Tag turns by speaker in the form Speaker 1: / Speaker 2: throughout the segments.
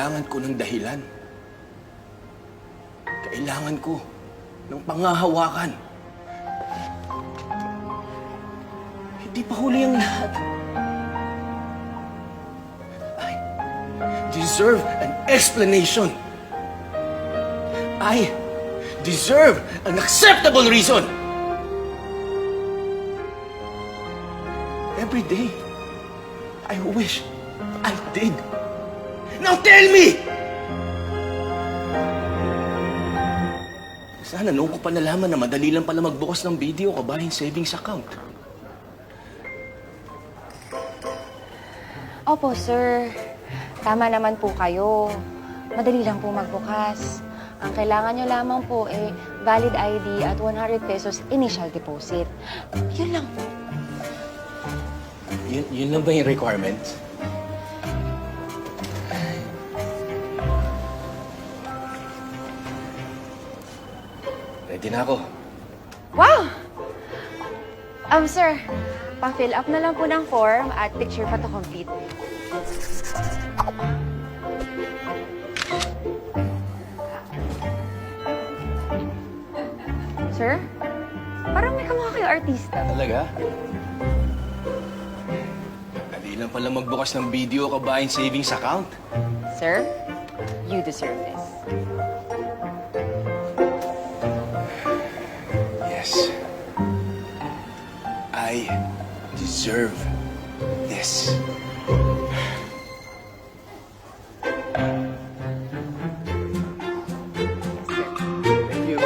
Speaker 1: Kailangan ko ng dahilan. Kailangan ko ng pangahawakan. Hindi pa huli ang lahat. I deserve an explanation. I deserve an acceptable reason. Every day, I wish I did. Now tell me! Sana noon ko pa nalaman na madali lang pala magbukas ng video kabahin savings account.
Speaker 2: Opo, sir. Tama naman po kayo. Madali lang po magbukas. Ang kailangan nyo lamang po valid ID at 100 pesos initial deposit. Yun lang po.
Speaker 1: Yun lang ba yung requirements? Ready na ako.
Speaker 2: Wow! Sir, pa-fill up na lang po ng form at picture pa to complete. Sir, parang may kamukha kayo artista.
Speaker 1: Talaga? Dali lang pala magbukas ng video kabahin savings account.
Speaker 2: Sir, you deserve this.
Speaker 1: Yes. I deserve this. Thank you.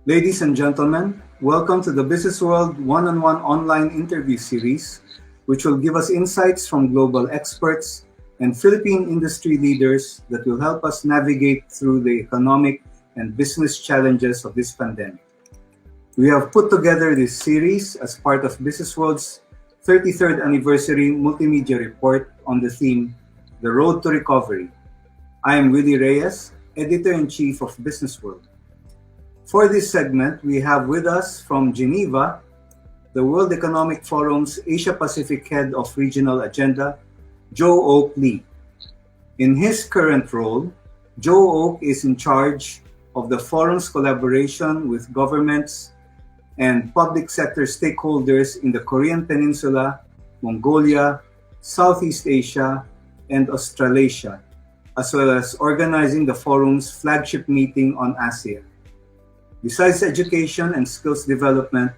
Speaker 3: Ladies and gentlemen, welcome to the Business World one-on-one online interview series, which will give us insights from global experts and Philippine industry leaders that will help us navigate through the economic and business challenges of this pandemic. We have put together this series as part of Business World's 33rd anniversary multimedia report on the theme, The Road to Recovery. I am Willie Reyes, Editor-in-Chief of Business World. For this segment, we have with us from Geneva, the World Economic Forum's Asia-Pacific Head of Regional Agenda, Joo-Ok Lee. In his current role, Joo-Ok is in charge of the forum's collaboration with governments and public sector stakeholders in the Korean Peninsula, Mongolia, Southeast Asia, and Australasia, as well as organizing the forum's flagship meeting on ASEAN. Besides education and skills development,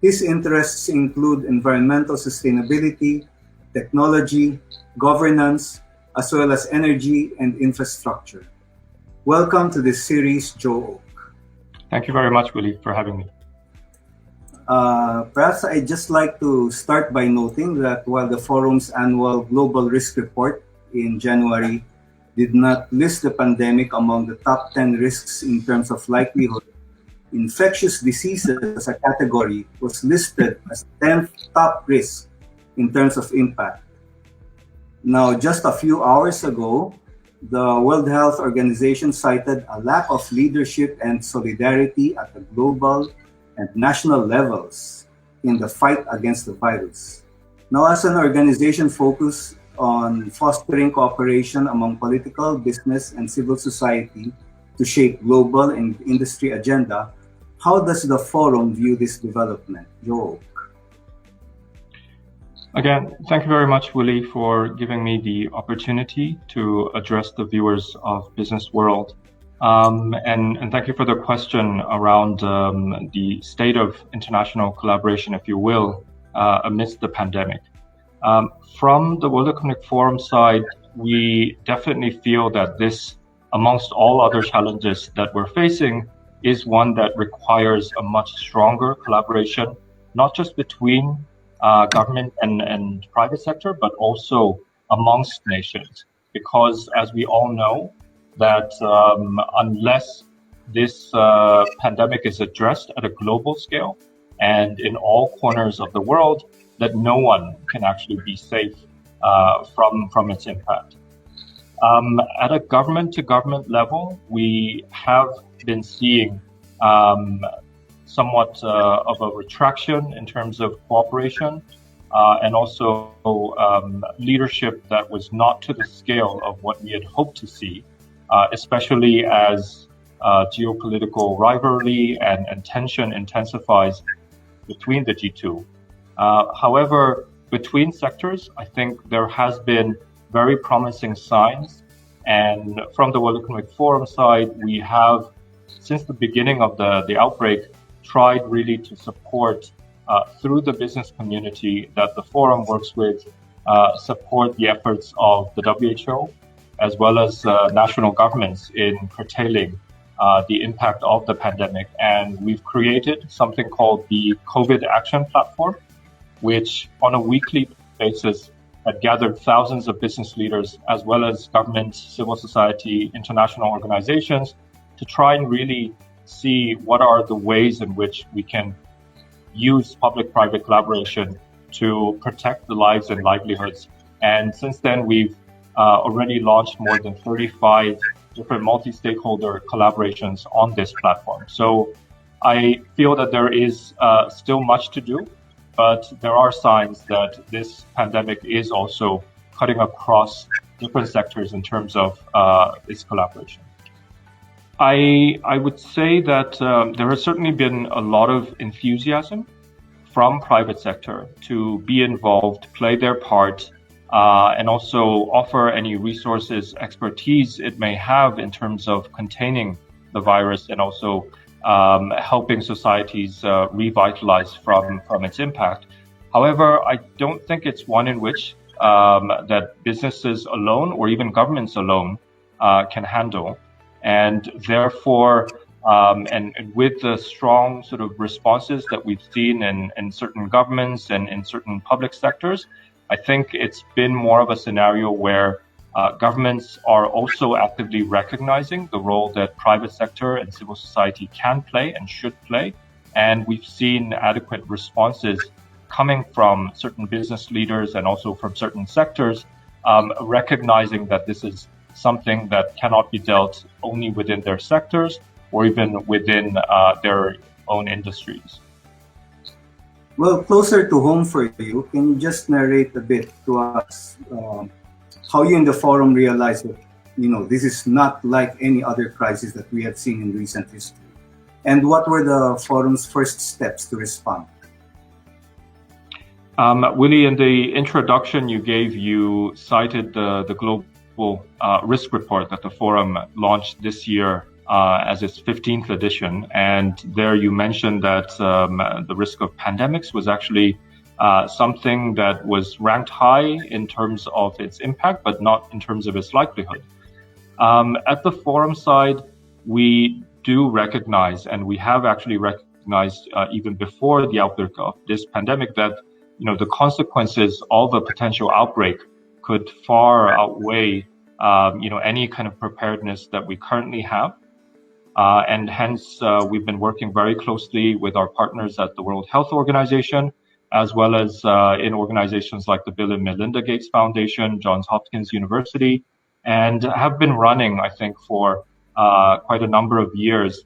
Speaker 3: his interests include environmental sustainability, technology, governance, as well as energy and infrastructure. Welcome to this series, Joo-Ok.
Speaker 4: Thank you very much, Willie, for having me.
Speaker 3: Perhaps I'd just like to start by noting that while the forum's annual Global Risk Report in January did not list the pandemic among the top 10 risks in terms of likelihood, infectious diseases as a category was listed as the 10th top risk in terms of impact. Now, just a few hours ago, the World Health Organization cited a lack of leadership and solidarity at the global and national levels in the fight against the virus. Now, as an organization focused on fostering cooperation among political, business, and civil society to shape global and industry agenda, how does the forum view this development? Joo-Ok.
Speaker 4: Again, thank you very much, Willie, for giving me the opportunity to address the viewers of Business World. And thank you for the question around the state of international collaboration, if you will, amidst the pandemic. From the World Economic Forum side, we definitely feel that this, amongst all other challenges that we're facing, is one that requires a much stronger collaboration, not just between government and private sector, but also amongst nations. Because as we all know, that unless this pandemic is addressed at a global scale and in all corners of the world, that no one can actually be safe from its impact. At a government-to-government level, we have been seeing somewhat of a retraction in terms of cooperation and also leadership that was not to the scale of what we had hoped to see, especially as geopolitical rivalry and tension intensifies between the G2. However, between sectors, I think there has been very promising signs. And from the World Economic Forum side, we have, since the beginning of the outbreak, tried really to support through the business community that the forum works with, support the efforts of the WHO, as well as national governments in curtailing the impact of the pandemic. And we've created something called the COVID Action Platform, which on a weekly basis had gathered thousands of business leaders, as well as government, civil society, international organizations, to try and really see what are the ways in which we can use public-private collaboration to protect the lives and livelihoods. And since then, we've already launched more than 35 different multi-stakeholder collaborations on this platform. So I feel that there is still much to do, but there are signs that this pandemic is also cutting across different sectors in terms of its collaboration. I would say that there has certainly been a lot of enthusiasm from private sector to be involved, play their part, and also offer any resources, expertise it may have in terms of containing the virus and also helping societies revitalize from its impact. However, I don't think it's one in which that businesses alone or even governments alone can handle. And therefore, And with the strong sort of responses that we've seen in certain governments and in certain public sectors, I think it's been more of a scenario where governments are also actively recognizing the role that private sector and civil society can play and should play. And we've seen adequate responses coming from certain business leaders and also from certain sectors, recognizing that this is something that cannot be dealt only within their sectors or even within their own industries.
Speaker 3: Well, closer to home for you, can you just narrate a bit to us how you in the forum realized that, this is not like any other crisis that we have seen in recent history? And what were the forum's first steps to respond?
Speaker 4: Willie, in the introduction you gave, you cited the global risk report that the forum launched this year as its 15th edition. And there you mentioned that the risk of pandemics was actually something that was ranked high in terms of its impact, but not in terms of its likelihood. At the forum side, we do recognize, and we have actually recognized even before the outbreak of this pandemic, that the consequences of a potential outbreak could far outweigh any kind of preparedness that we currently have. And hence, we've been working very closely with our partners at the World Health Organization, as well as in organizations like the Bill and Melinda Gates Foundation, Johns Hopkins University, and have been running, I think, for quite a number of years,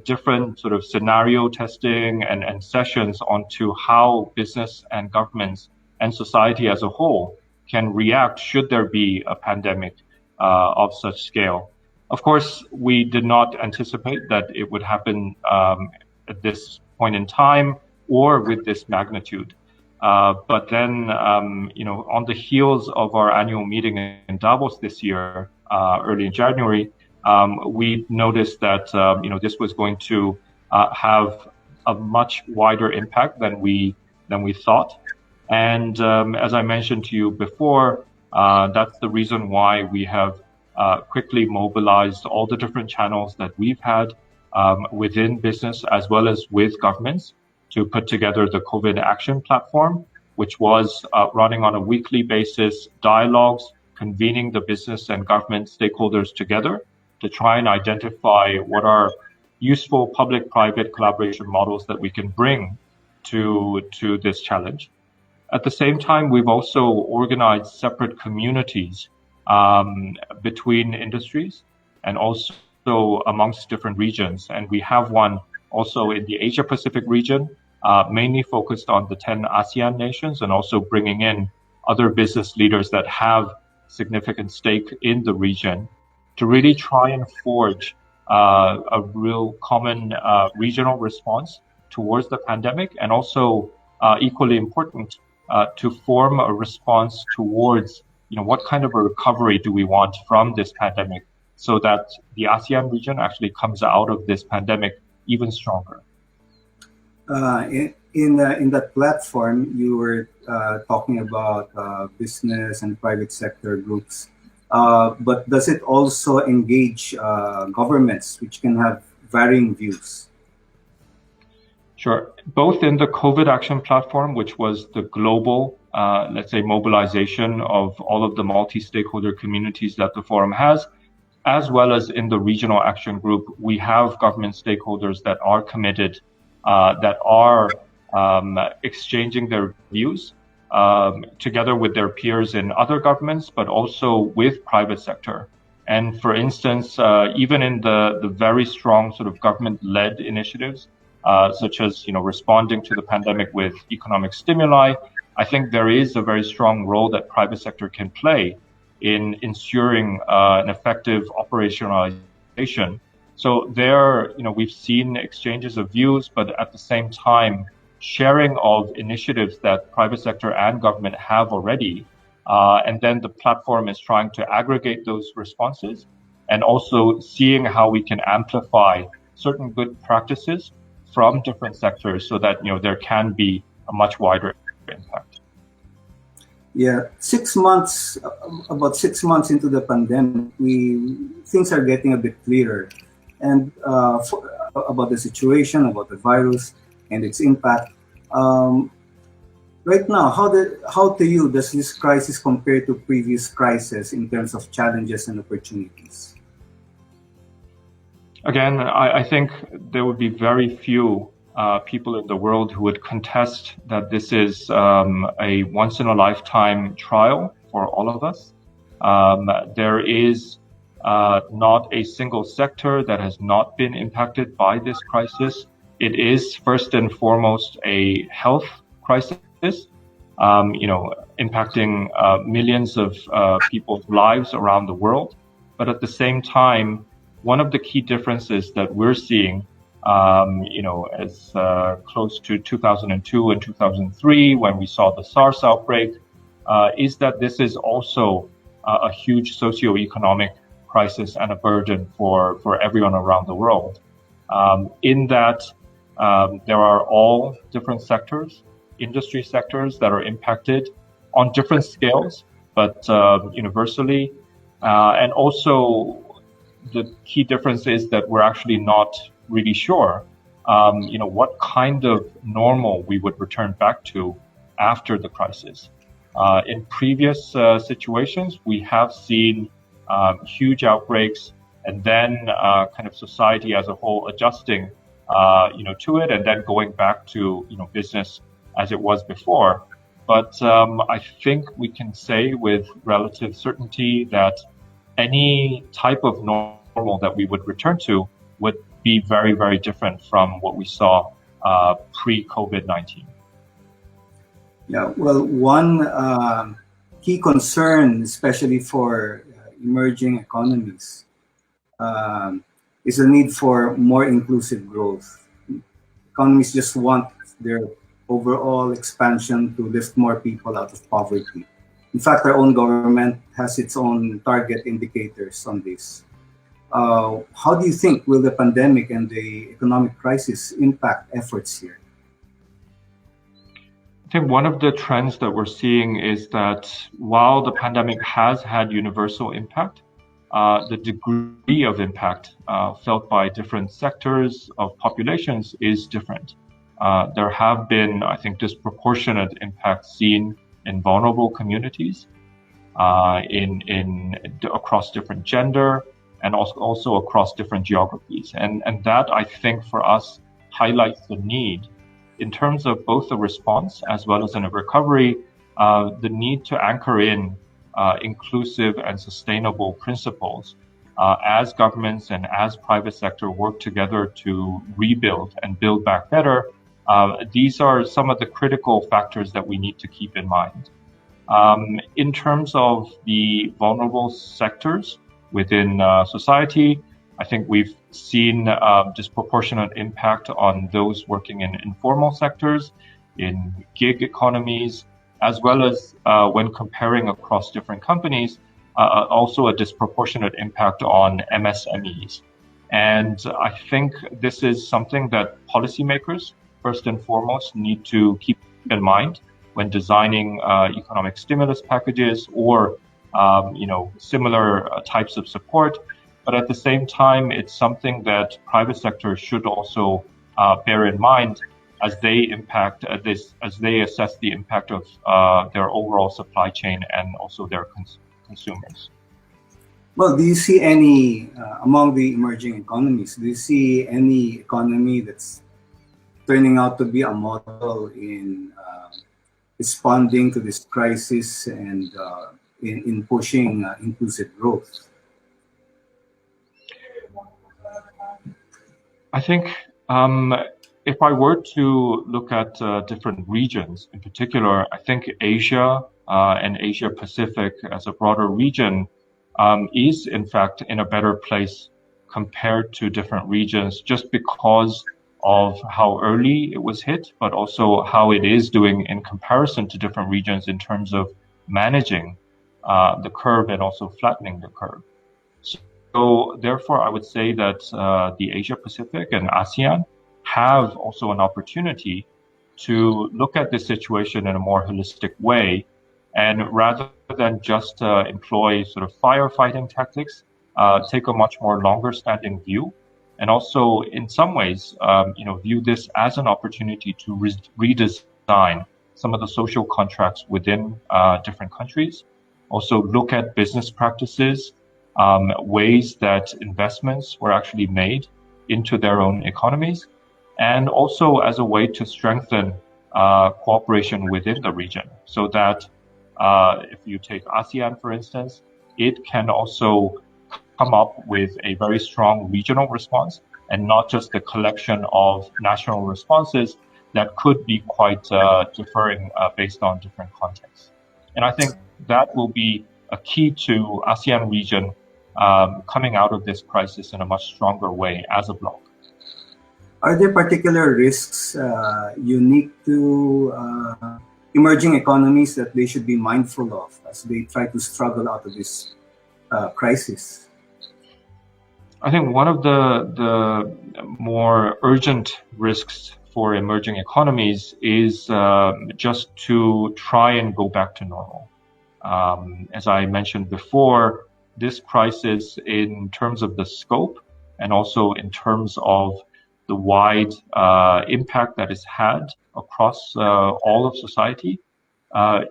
Speaker 4: different sort of scenario testing and sessions onto how business and governments and society as a whole can react should there be a pandemic of such scale. Of course, we did not anticipate that it would happen at this point in time or with this magnitude. But then, on the heels of our annual meeting in Davos this year, early in January, we noticed that this was going to have a much wider impact than we thought. And as I mentioned to you before, that's the reason why we have quickly mobilized all the different channels that we've had within business as well as with governments to put together the COVID Action Platform, which was running on a weekly basis, dialogues, convening the business and government stakeholders together to try and identify what are useful public-private collaboration models that we can bring to this challenge. At the same time, we've also organized separate communities between industries and also amongst different regions. And we have one also in the Asia Pacific region, mainly focused on the 10 ASEAN nations and also bringing in other business leaders that have significant stake in the region to really try and forge a real common regional response towards the pandemic, and also equally important to form a response towards what kind of a recovery do we want from this pandemic so that the ASEAN region actually comes out of this pandemic even stronger.
Speaker 3: In that platform, you were talking about business and private sector groups, but does it also engage governments, which can have varying views?
Speaker 4: Sure. Both in the COVID Action Platform, which was the global, let's say, mobilization of all of the multi-stakeholder communities that the forum has, as well as in the regional action group, we have government stakeholders that are committed, that are exchanging their views together with their peers in other governments, but also with private sector. And for instance, even in the very strong sort of government-led initiatives, such as responding to the pandemic with economic stimuli, I think there is a very strong role that private sector can play in ensuring an effective operationalization. So there, we've seen exchanges of views, but at the same time, sharing of initiatives that private sector and government have already, and then the platform is trying to aggregate those responses and also seeing how we can amplify certain good practices from different sectors so that there can be a much wider impact.
Speaker 3: Yeah, about 6 months into the pandemic, things are getting a bit clearer. and about the situation, about the virus and its impact. Um, right now, how to you does this crisis compare to previous crises in terms of challenges and opportunities?
Speaker 4: Again, I think there would be very few people in the world who would contest that this is a once in a lifetime trial for all of us. There is not a single sector that has not been impacted by this crisis. It is first and foremost a health crisis, impacting millions of people's lives around the world. But at the same time, one of the key differences that we're seeing, as close to 2002 and 2003, when we saw the SARS outbreak, is that this is also a huge socioeconomic crisis and a burden for everyone around the world. In that, there are all different sectors, industry sectors that are impacted on different scales, but universally. And also, the key difference is that we're actually not really sure, what kind of normal we would return back to after the crisis. In previous situations, we have seen huge outbreaks, and then kind of society as a whole adjusting, to it, and then going back to business as it was before. But I think we can say with relative certainty that any type of normal that we would return to would be very, very different from what we saw pre-COVID-19.
Speaker 3: Yeah, well, one key concern, especially for emerging economies, is the need for more inclusive growth. Economies just want their overall expansion to lift more people out of poverty. In fact, our own government has its own target indicators on this. How do you think will the pandemic and the economic crisis impact efforts here?
Speaker 4: I think one of the trends that we're seeing is that while the pandemic has had universal impact, the degree of impact felt by different sectors of populations is different. There have been, I think, disproportionate impacts seen in vulnerable communities, across different gender, and also across different geographies. And that, I think, for us, highlights the need, in terms of both the response as well as in a recovery, the need to anchor in inclusive and sustainable principles as governments and as private sector work together to rebuild and build back better. These are some of the critical factors that we need to keep in mind. In terms of the vulnerable sectors within society, I think we've seen disproportionate impact on those working in informal sectors, in gig economies, as well as when comparing across different companies, also a disproportionate impact on MSMEs. And I think this is something that policymakers, first and foremost, need to keep in mind when designing economic stimulus packages or similar types of support. But at the same time, it's something that private sector should also bear in mind as they assess the impact of their overall supply chain and also their consumers.
Speaker 3: Well, do you see any, among the emerging economies, do you see any economy that's turning out to be a model in responding to this crisis and in pushing inclusive growth?
Speaker 4: I think if I were to look at different regions in particular, I think Asia and Asia Pacific as a broader region is in fact in a better place compared to different regions just because of how early it was hit, but also how it is doing in comparison to different regions in terms of managing the curve and also flattening the curve. So therefore, I would say that the Asia Pacific and ASEAN have also an opportunity to look at this situation in a more holistic way. And rather than just employ sort of firefighting tactics, take a much more longer standing view and also in some ways, view this as an opportunity to redesign some of the social contracts within different countries. Also look at business practices, ways that investments were actually made into their own economies, and also as a way to strengthen cooperation within the region, so that if you take ASEAN, for instance, it can also come up with a very strong regional response and not just a collection of national responses that could be quite differing based on different contexts. And I think that will be a key to ASEAN region coming out of this crisis in a much stronger way as a bloc.
Speaker 3: Are there particular risks unique to emerging economies that they should be mindful of as they try to struggle out of this crisis?
Speaker 4: I think one of the more urgent risks for emerging economies is just to try and go back to normal. As I mentioned before, this crisis, in terms of the scope and also in terms of the wide impact that it's had across all of society,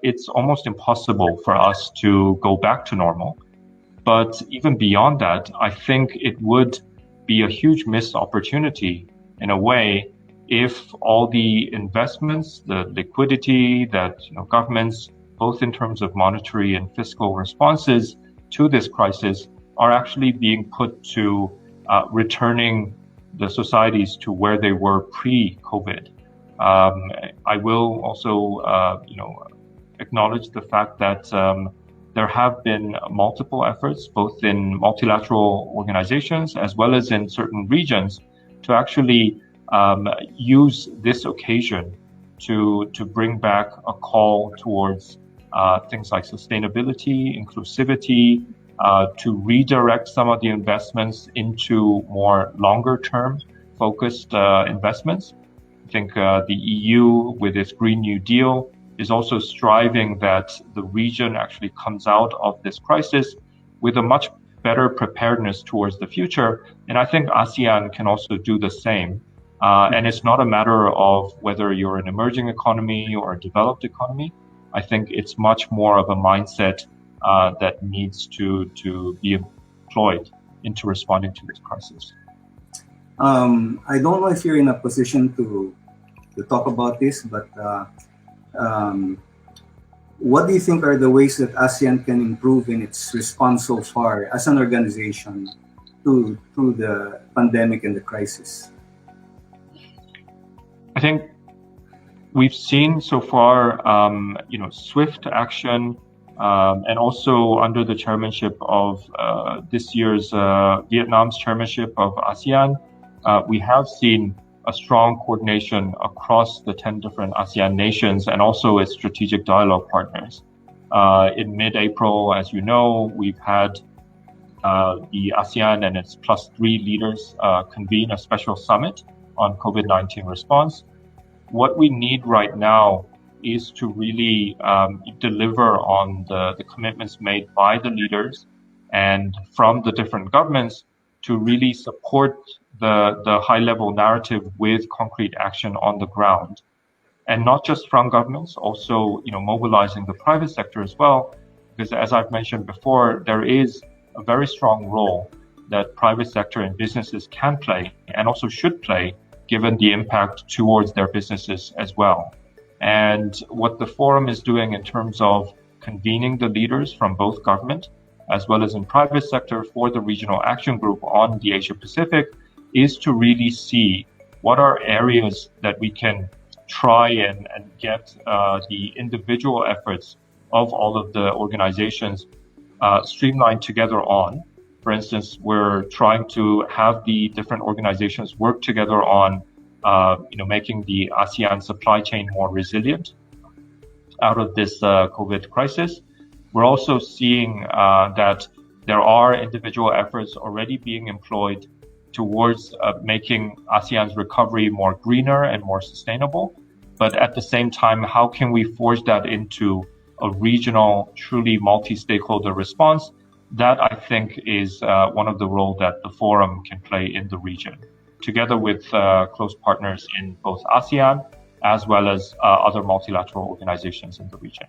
Speaker 4: it's almost impossible for us to go back to normal. But even beyond that, I think it would be a huge missed opportunity in a way if all the investments, the liquidity that governments, both in terms of monetary and fiscal responses to this crisis, are actually being put to returning the societies to where they were pre-COVID. I will also, acknowledge the fact that there have been multiple efforts, both in multilateral organizations as well as in certain regions, to actually use this occasion to bring back a call towards things like sustainability, inclusivity, to redirect some of the investments into more longer-term focused investments. I think the EU, with its Green New Deal, is also striving that the region actually comes out of this crisis with a much better preparedness towards the future. And I think ASEAN can also do the same. And it's not a matter of whether you're an emerging economy or a developed economy. I think it's much more of a mindset that needs to be employed into responding to this crisis.
Speaker 3: I don't know if you're in a position to talk about this, but what do you think are the ways that ASEAN can improve in its response so far as an organization to the pandemic and the crisis?
Speaker 4: I think we've seen so far, swift action, and also under the chairmanship of this year's Vietnam's chairmanship of ASEAN, we have seen a strong coordination across the 10 different ASEAN nations and also its strategic dialogue partners. In mid-April, as you know, we've had the ASEAN and its +3 leaders convene a special summit on COVID-19 response. What we need right now is to really deliver on the commitments made by the leaders and from the different governments to really support the high-level narrative with concrete action on the ground. And not just from governments, also mobilizing the private sector as well, because as I've mentioned before, there is a very strong role that private sector and businesses can play and also should play, given the impact towards their businesses as well. And what the forum is doing in terms of convening the leaders from both government as well as in private sector for the regional action group on the Asia Pacific is to really see what are areas that we can try and get the individual efforts of all of the organizations streamlined together on. For instance, we're trying to have the different organizations work together on making the ASEAN supply chain more resilient out of this COVID crisis. We're also seeing that there are individual efforts already being employed towards making ASEAN's recovery more greener and more sustainable. But at the same time, how can we forge that into a regional, truly multi-stakeholder response that I think is one of the roles that the forum can play in the region, together with close partners in both ASEAN as well as other multilateral organizations in the region.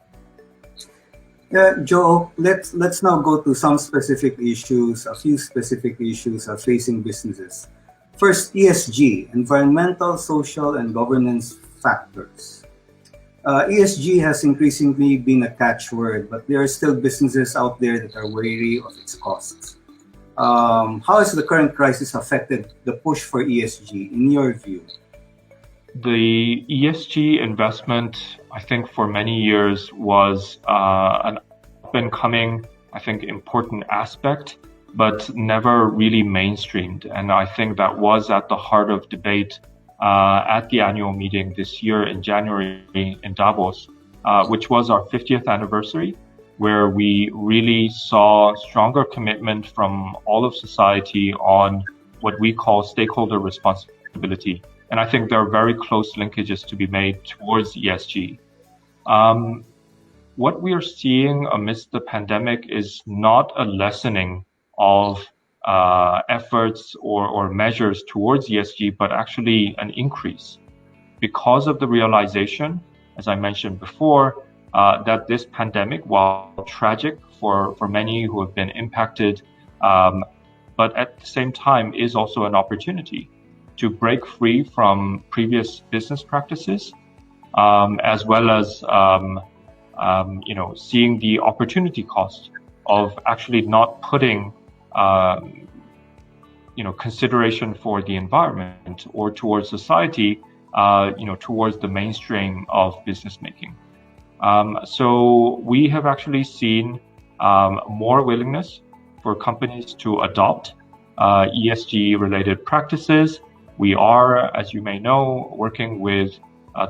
Speaker 3: Yeah, Joe, let's now go to some specific issues, a few specific issues facing businesses. First, ESG, environmental, social, and governance factors. ESG has increasingly been a catchword, but there are still businesses out there that are wary of its costs. How has the current crisis affected the push for ESG, in your view?
Speaker 4: The ESG investment, I think, for many years was an up-and-coming, I think, important aspect, but never really mainstreamed. And I think that was at the heart of debate at the annual meeting this year in January in Davos, which was our 50th anniversary, where we really saw stronger commitment from all of society on what we call stakeholder responsibility. And I think there are very close linkages to be made towards ESG. What we are seeing amidst the pandemic is not a lessening of efforts or measures towards ESG, but actually an increase because of the realization, as I mentioned before, that this pandemic, while tragic for many who have been impacted, but at the same time is also an opportunity to break free from previous business practices, as well as seeing the opportunity cost of actually not putting consideration for the environment or towards society, towards the mainstream of business making. So we have actually seen more willingness for companies to adopt ESG related practices. We are, as you may know, working with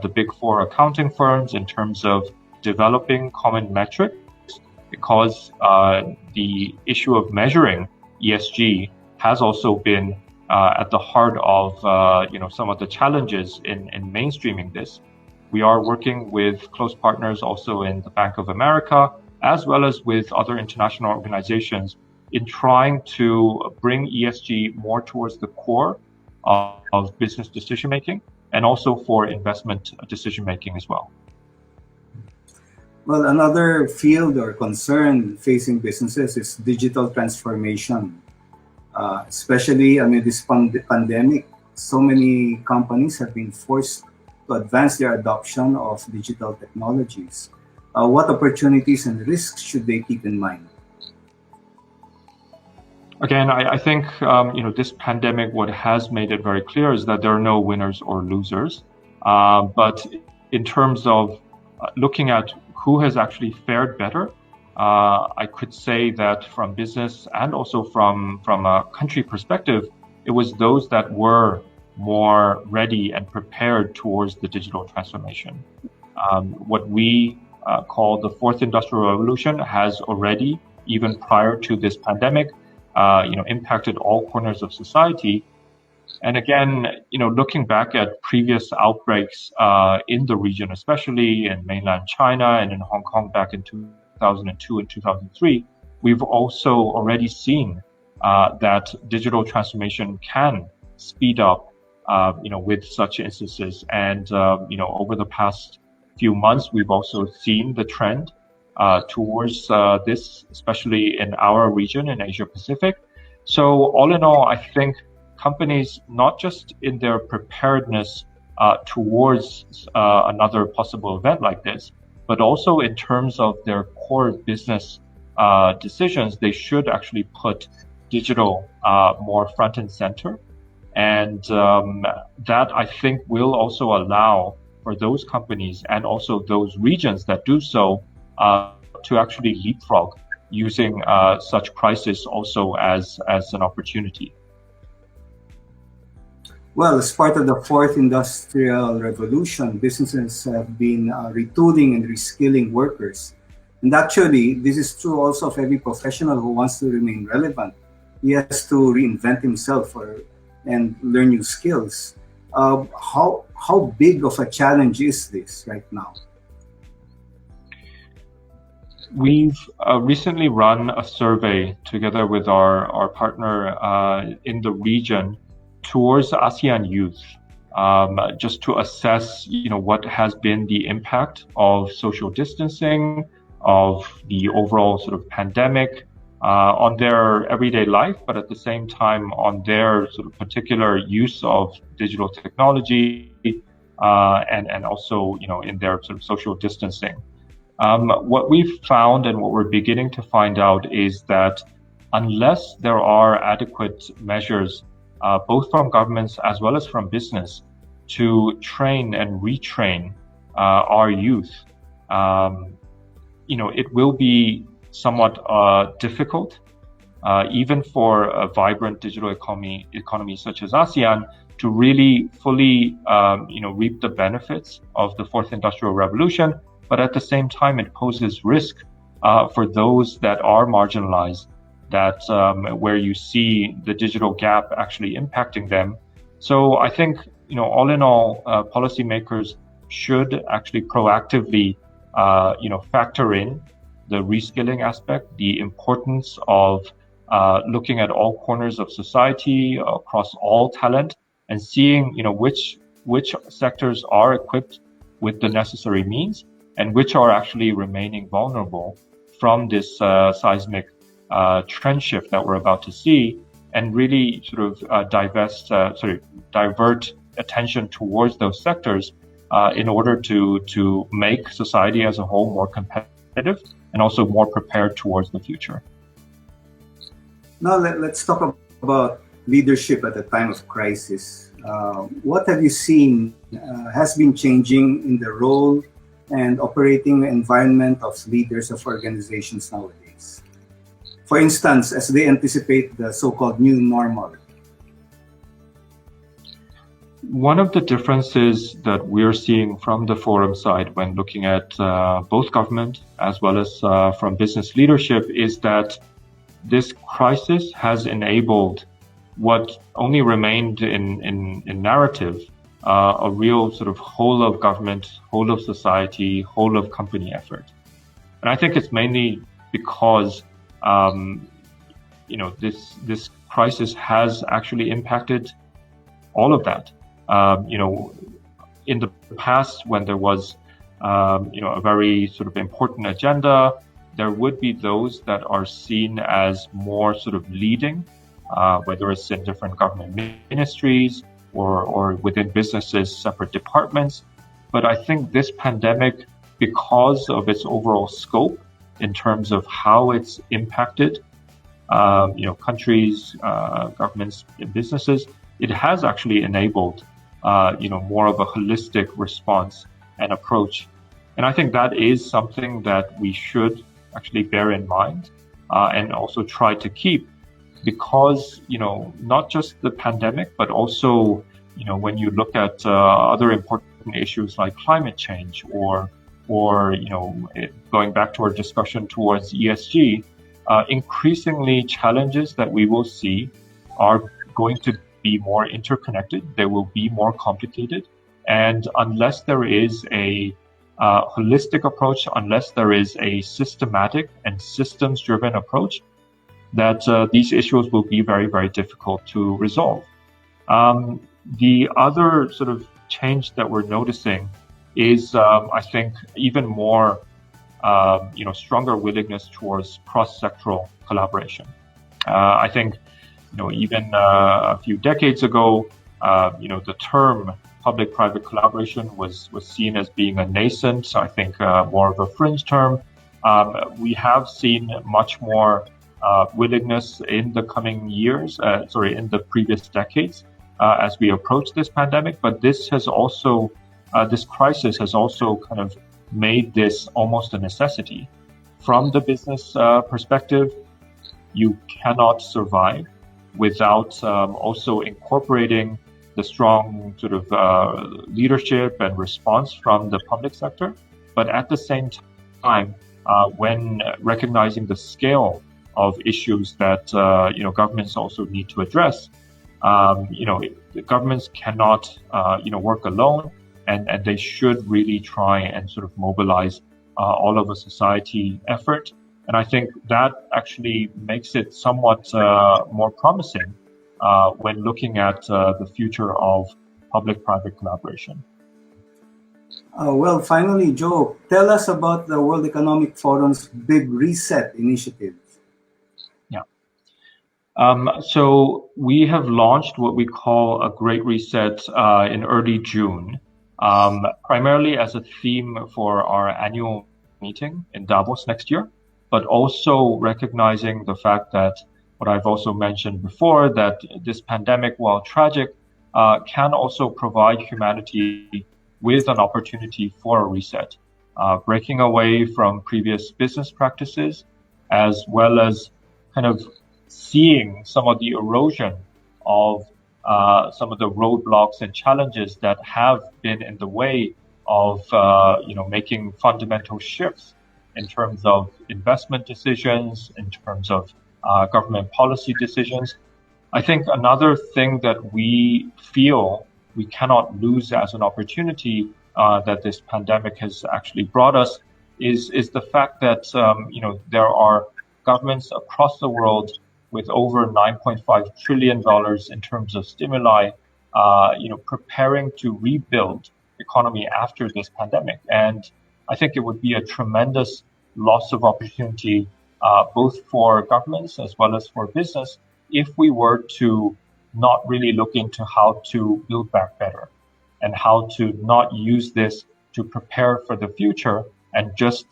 Speaker 4: the big four accounting firms in terms of developing common metrics, because the issue of measuring ESG has also been at the heart of some of the challenges in mainstreaming this. We are working with close partners also in the Bank of America, as well as with other international organizations in trying to bring ESG more towards the core of business decision making, and also for investment decision making as well.
Speaker 3: Well, another field or concern facing businesses is digital transformation. Especially amid this pandemic, so many companies have been forced to advance their adoption of digital technologies. What opportunities and risks should they keep in mind?
Speaker 4: Again, I think this pandemic, what has made it very clear is that there are no winners or losers. But in terms of looking at who has actually fared better, I could say that from business and also from a country perspective, it was those that were more ready and prepared towards the digital transformation. What we call the fourth industrial revolution has already, even prior to this pandemic, impacted all corners of society. And again, looking back at previous outbreaks in the region, especially in mainland China and in Hong Kong back in 2002 and 2003, we've also already seen that digital transformation can speed up, with such instances. And, over the past few months, we've also seen the trend towards this, especially in our region in Asia Pacific. So all in all, I think companies, not just in their preparedness towards another possible event like this, but also in terms of their core business decisions, they should actually put digital more front and center. And that, I think, will also allow for those companies and also those regions that do so to actually leapfrog using such crisis also as an opportunity.
Speaker 3: Well, as part of the fourth industrial revolution, businesses have been retooling and reskilling workers. And actually, this is true also of every professional who wants to remain relevant. He has to reinvent himself and learn new skills. How big of a challenge is this right now?
Speaker 4: We've recently run a survey together with our partner in the region towards ASEAN youth, just to assess, what has been the impact of social distancing, of the overall sort of pandemic on their everyday life, but at the same time on their sort of particular use of digital technology, and also, in their sort of social distancing. What we've found and what we're beginning to find out is that unless there are adequate measures, both from governments as well as from business, to train and retrain our youth, it will be somewhat difficult, even for a vibrant digital economy such as ASEAN, to really fully, reap the benefits of the fourth industrial revolution. But at the same time, it poses risk for those that are marginalized, that where you see the digital gap actually impacting them. So I think, all in all, policymakers should actually proactively, factor in the reskilling aspect, the importance of looking at all corners of society across all talent, and seeing, which sectors are equipped with the necessary means, and which are actually remaining vulnerable from this seismic trend shift that we're about to see, and really sort of divert attention towards those sectors in order to make society as a whole more competitive and also more prepared towards the future.
Speaker 3: Now let's talk about leadership at a time of crisis. What have you seen has been changing in the role and operating environment of leaders of organizations nowadays? For instance, as they anticipate the so-called new normal.
Speaker 4: One of the differences that we're seeing from the forum side when looking at both government as well as from business leadership is that this crisis has enabled what only remained in narrative, a real sort of whole of government, whole of society, whole of company effort. And I think it's mainly because, this crisis has actually impacted all of that. In the past, when there was, a very sort of important agenda, there would be those that are seen as more sort of leading, whether it's in different government ministries or within businesses, separate departments. But I think this pandemic, because of its overall scope in terms of how it's impacted, countries, governments, and businesses, it has actually enabled, more of a holistic response and approach. And I think that is something that we should actually bear in mind and also try to keep, because, not just the pandemic, but also, when you look at other important issues like climate change or going back to our discussion towards ESG, increasingly challenges that we will see are going to be more interconnected. They will be more complicated. And unless there is a holistic approach, unless there is a systematic and systems-driven approach, that these issues will be very, very difficult to resolve. The other sort of change that we're noticing is, I think, even more, stronger willingness towards cross-sectoral collaboration. I think, even a few decades ago, the term public-private collaboration was seen as being a nascent, I think, more of a fringe term. We have seen much more willingness in the coming years, in the previous decades, as we approach this pandemic. But this has also, this crisis has also kind of made this almost a necessity. From the business perspective, you cannot survive without also incorporating the strong sort of leadership and response from the public sector. But at the same time, when recognizing the scale of issues that governments also need to address, the governments cannot work alone, and they should really try and sort of mobilize all of a society effort. And I think that actually makes it somewhat more promising when looking at the future of public-private collaboration.
Speaker 3: Well, finally, Joe, tell us about the World Economic Forum's Big Reset initiative.
Speaker 4: Yeah. So we have launched what we call a Great Reset in early June, primarily as a theme for our annual meeting in Davos next year, but also recognizing the fact that what I've also mentioned before, that this pandemic, while tragic, can also provide humanity with an opportunity for a reset, breaking away from previous business practices, as well as kind of seeing some of the erosion of some of the roadblocks and challenges that have been in the way of making fundamental shifts in terms of investment decisions, in terms of government policy decisions. I think another thing that we feel we cannot lose as an opportunity that this pandemic has actually brought us is the fact that there are governments across the world with over $9.5 trillion in terms of stimuli, preparing to rebuild the economy after this pandemic. And I think it would be a tremendous loss of opportunity, both for governments as well as for business, if we were to not really look into how to build back better and how to not use this to prepare for the future and just,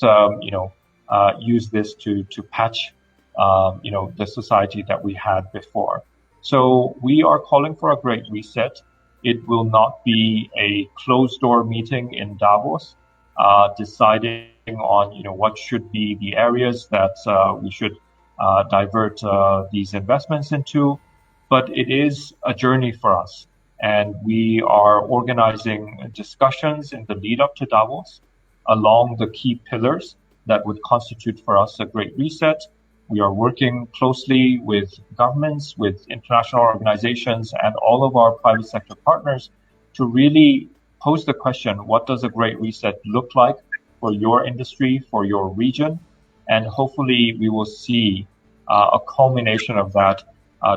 Speaker 4: use this to patch, the society that we had before. So we are calling for a great reset. It will not be a closed door meeting in Davos, deciding on, what should be the areas that we should divert these investments into. But it is a journey for us. And we are organizing discussions in the lead up to Davos along the key pillars that would constitute for us a great reset. We are working closely with governments, with international organizations, and all of our private sector partners to really pose the question, what does a great reset look like for your industry, for your region? And hopefully we will see a culmination of that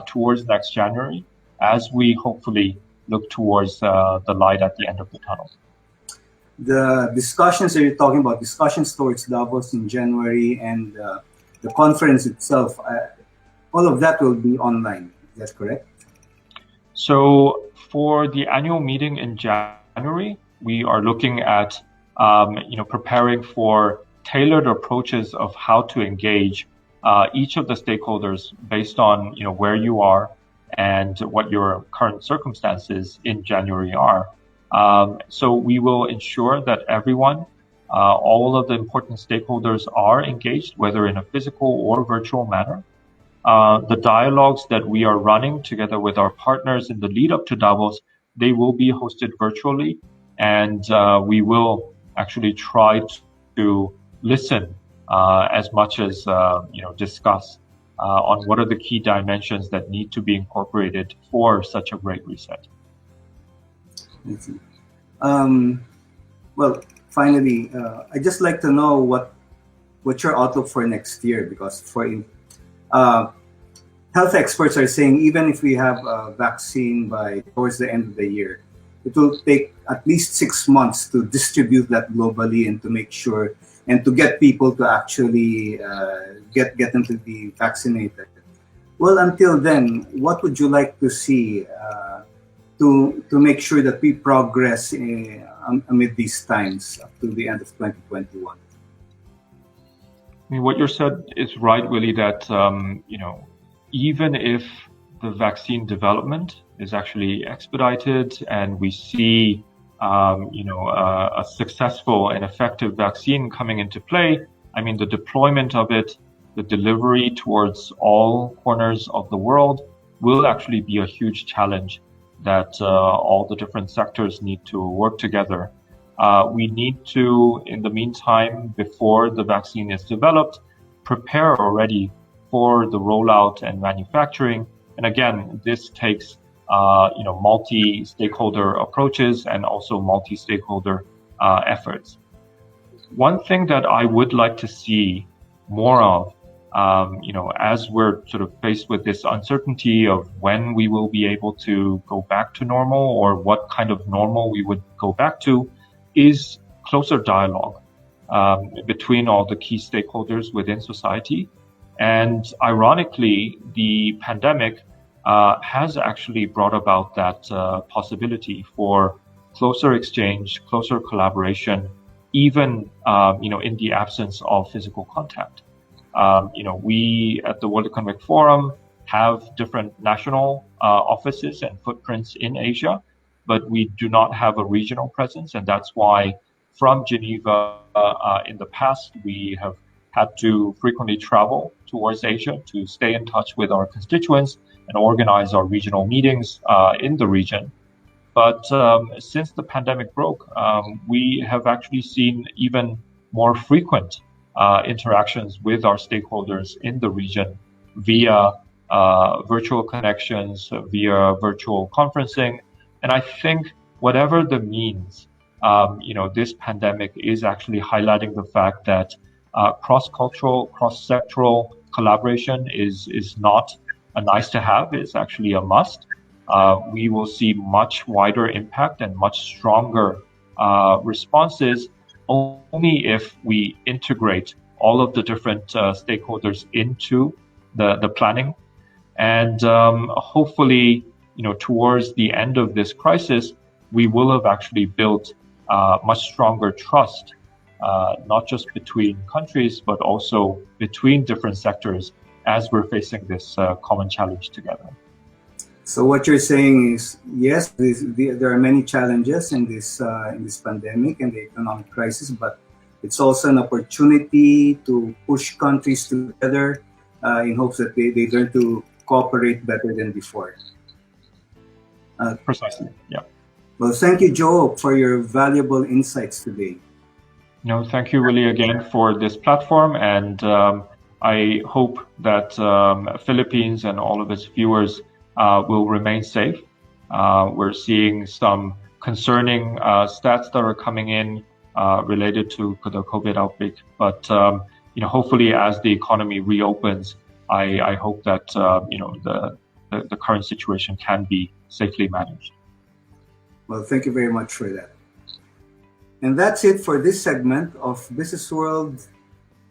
Speaker 4: towards next January, as we hopefully look towards the light at the end of the tunnel.
Speaker 3: The discussions that you're talking about, discussions towards Davos in January and the conference itself, all of that will be online. Is that correct?
Speaker 4: So for the annual meeting in January, we are looking at preparing for tailored approaches of how to engage each of the stakeholders based on where you are and what your current circumstances in January are. So we will ensure that everyone, all of the important stakeholders are engaged, whether in a physical or virtual manner. The dialogues that we are running together with our partners in the lead up to Davos, they will be hosted virtually, and we will actually try to listen as much as discuss on what are the key dimensions that need to be incorporated for such a great reset.
Speaker 3: Well, finally, I'd just like to know what's your outlook for next year, because health experts are saying even if we have a vaccine by towards the end of the year, it will take at least 6 months to distribute that globally and to make sure and to get people to actually get them to be vaccinated. Well, until then, what would you like to see to make sure that we progress amid these times up to the end of 2021?
Speaker 4: I mean, what you said is right, Willie, that, even if the vaccine development is actually expedited and we see, a successful and effective vaccine coming into play, I mean, the deployment of it, the delivery towards all corners of the world will actually be a huge challenge that all the different sectors need to work together. We need to, in the meantime, before the vaccine is developed, prepare already for the rollout and manufacturing. And again, this takes multi-stakeholder approaches and also multi-stakeholder efforts. One thing that I would like to see more of, as we're sort of faced with this uncertainty of when we will be able to go back to normal or what kind of normal we would go back to, is closer dialogue between all the key stakeholders within society. And ironically, the pandemic has actually brought about that possibility for closer exchange, closer collaboration, even in the absence of physical contact. We at the World Economic Forum have different national offices and footprints in Asia, but we do not have a regional presence, and that's why from Geneva in the past we have had to frequently travel towards Asia to stay in touch with our constituents and organize our regional meetings in the region. But since the pandemic broke, we have actually seen even more frequent interactions with our stakeholders in the region via virtual connections, via virtual conferencing. And I think whatever the means, this pandemic is actually highlighting the fact that cross-cultural, cross-sectoral collaboration is not a nice to have, it's actually a must. We will see much wider impact and much stronger responses only if we integrate all of the different stakeholders into the planning. And hopefully, towards the end of this crisis, we will have actually built much stronger trust, not just between countries, but also between different sectors as we're facing this common challenge together.
Speaker 3: So what you're saying is, yes, there are many challenges in this pandemic and the economic crisis, but it's also an opportunity to push countries together in hopes that they learn to cooperate better than before.
Speaker 4: Precisely, yeah.
Speaker 3: Well, thank you, Joe, for your valuable insights today.
Speaker 4: No, thank you really again for this platform, and I hope that Philippines and all of its viewers will remain safe. We're seeing some concerning stats that are coming in related to the COVID outbreak, but hopefully as the economy reopens, I hope that the current situation can be safely managed.
Speaker 3: Well, thank you very much for that. And that's it for this segment of BusinessWorld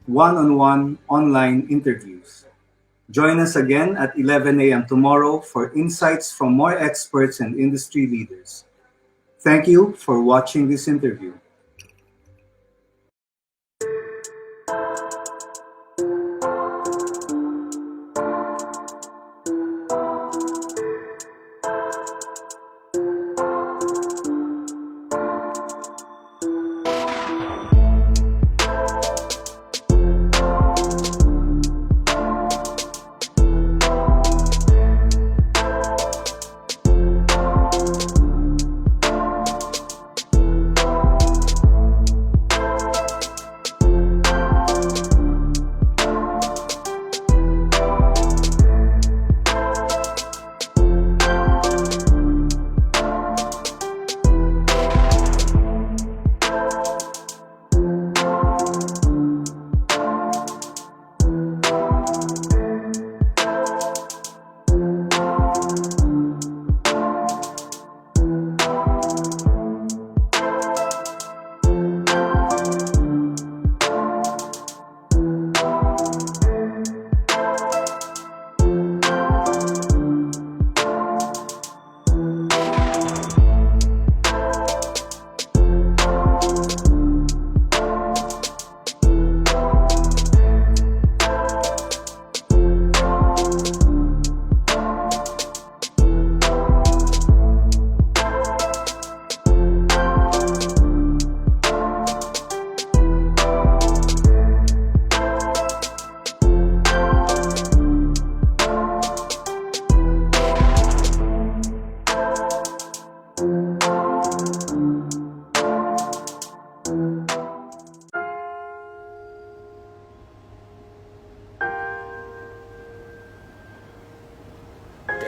Speaker 3: one-on-one online interviews. Join us again at 11 a.m. tomorrow for insights from more experts and industry leaders. Thank you for watching this interview.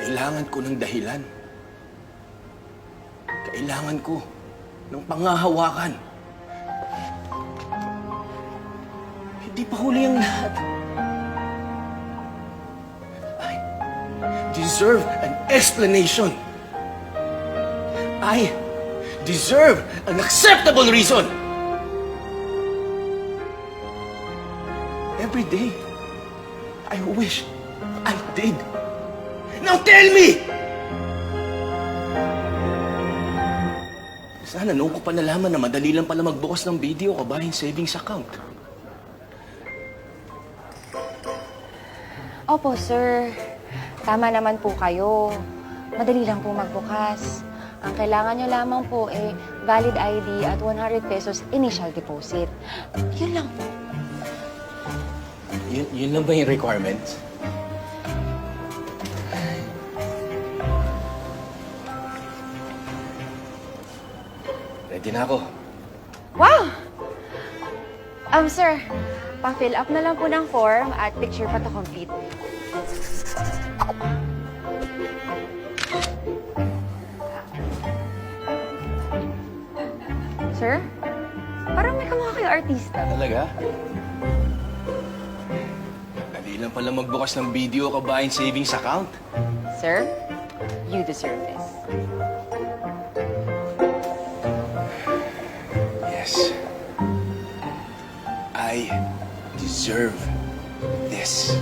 Speaker 1: Kailangan ko ng dahilan. Kailangan ko ng panghahawakan. Di pa huli ang lahat. I deserve an explanation. I deserve an acceptable reason. Every day, I wish I did. Now tell me! Sana noon ko pa nalaman na madali lang pala magbukas ng video kabahin savings account.
Speaker 2: Opo, sir. Tama naman po kayo. Madali lang po magbukas. Ang kailangan nyo lamang po valid ID at 100 pesos initial deposit. Yun lang po.
Speaker 1: Yun lang ba yung requirements? Ready na ako.
Speaker 2: Wow! Sir, pa-fill up na lang po ng form at picture pa to complete. Sir, parang may kamukha kayo artista.
Speaker 1: Talaga? Dali lang pala magbukas ng video kabahin savings account.
Speaker 2: Sir, you deserve this.
Speaker 1: Yes. I deserve this.